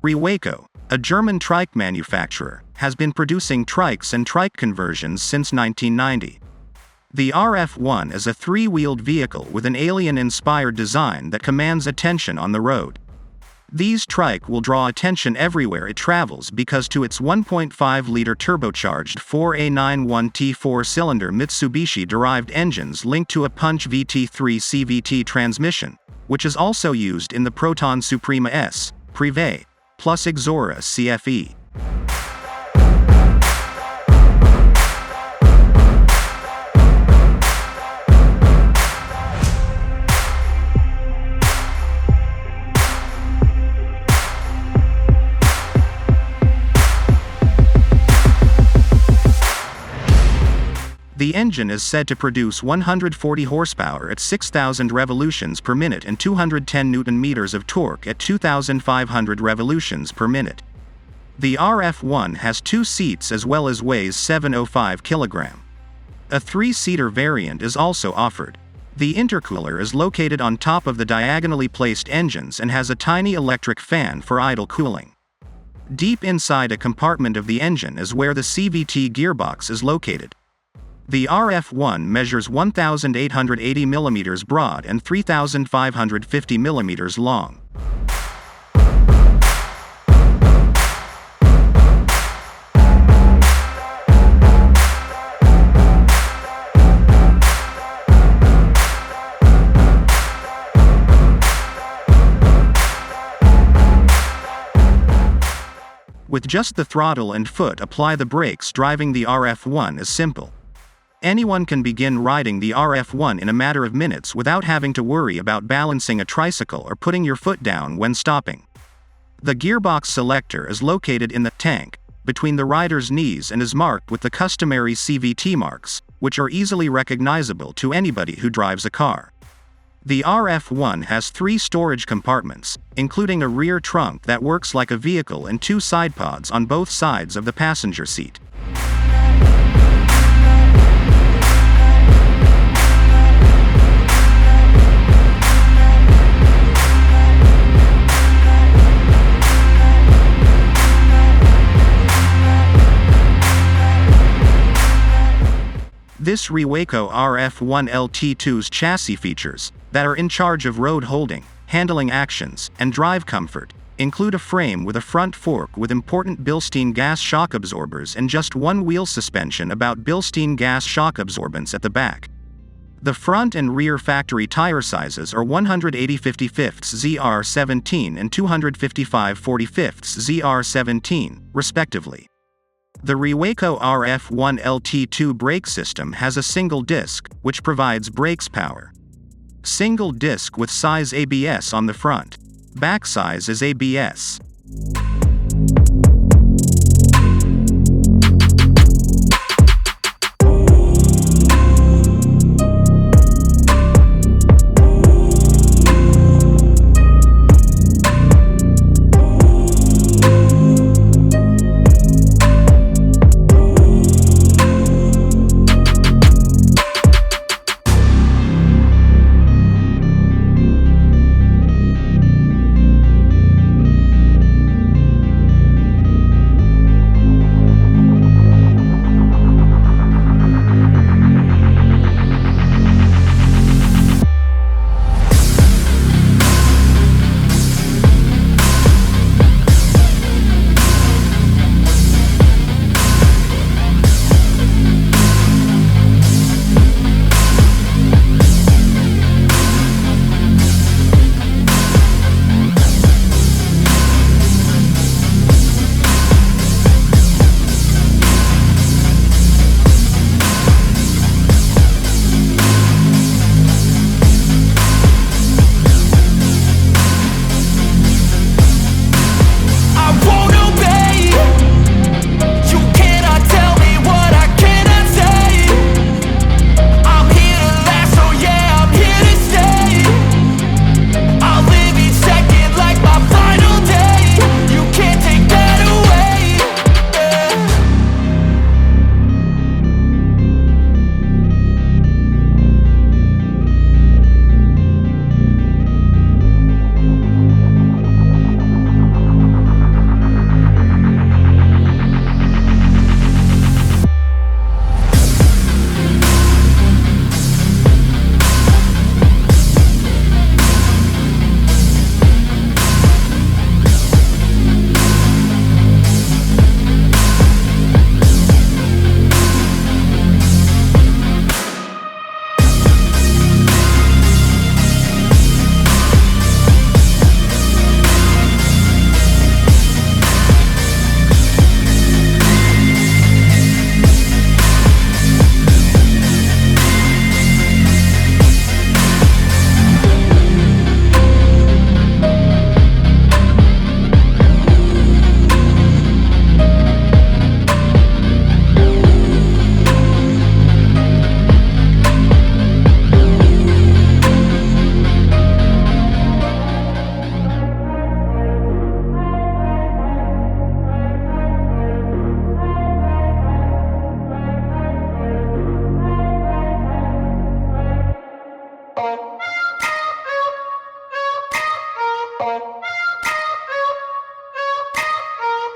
Rewaco, a German trike manufacturer, has been producing trikes and trike conversions since 1990. The RF1 is a three-wheeled vehicle with an alien-inspired design that commands attention on the road. These trike will draw attention everywhere it travels because to its 1.5-liter turbocharged 4A91 T4-cylinder Mitsubishi-derived engines linked to a Punch VT3 CVT transmission, which is also used in the Proton Suprema S, Privé, plus Exora CFE. The engine is said to produce 140 horsepower at 6,000 revolutions per minute and 210 Nm of torque at 2,500 revolutions per minute. The RF1 has 2 seats as well as weighs 705 kg. A 3-seater variant is also offered. The intercooler is located on top of the diagonally placed engines and has a tiny electric fan for idle cooling. Deep inside a compartment of the engine is where the CVT gearbox is located. The RF1 measures 1,880 mm broad and 3,550 mm long. With just the throttle and foot apply the brakes, driving the RF1 is simple. Anyone can begin riding the RF1 in a matter of minutes without having to worry about balancing a tricycle or putting your foot down when stopping. The gearbox selector is located in the tank, between the rider's knees, and is marked with the customary CVT marks, which are easily recognizable to anybody who drives a car. The RF1 has 3 storage compartments, including a rear trunk that works like a vehicle and 2 side pods on both sides of the passenger seat. This Rewaco RF1 LT-2's chassis features, that are in charge of road holding, handling actions, and drive comfort, include a frame with a front fork with important Bilstein gas shock absorbers and just one wheel suspension about Bilstein gas shock absorbents at the back. The front and rear factory tire sizes are 180/55 ZR17 and 255/45 ZR17, respectively. The Rewaco RF1 LT-2 brake system has a single disc, which provides brakes power. Single disc with size ABS on the front. Back size is ABS.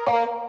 Oh.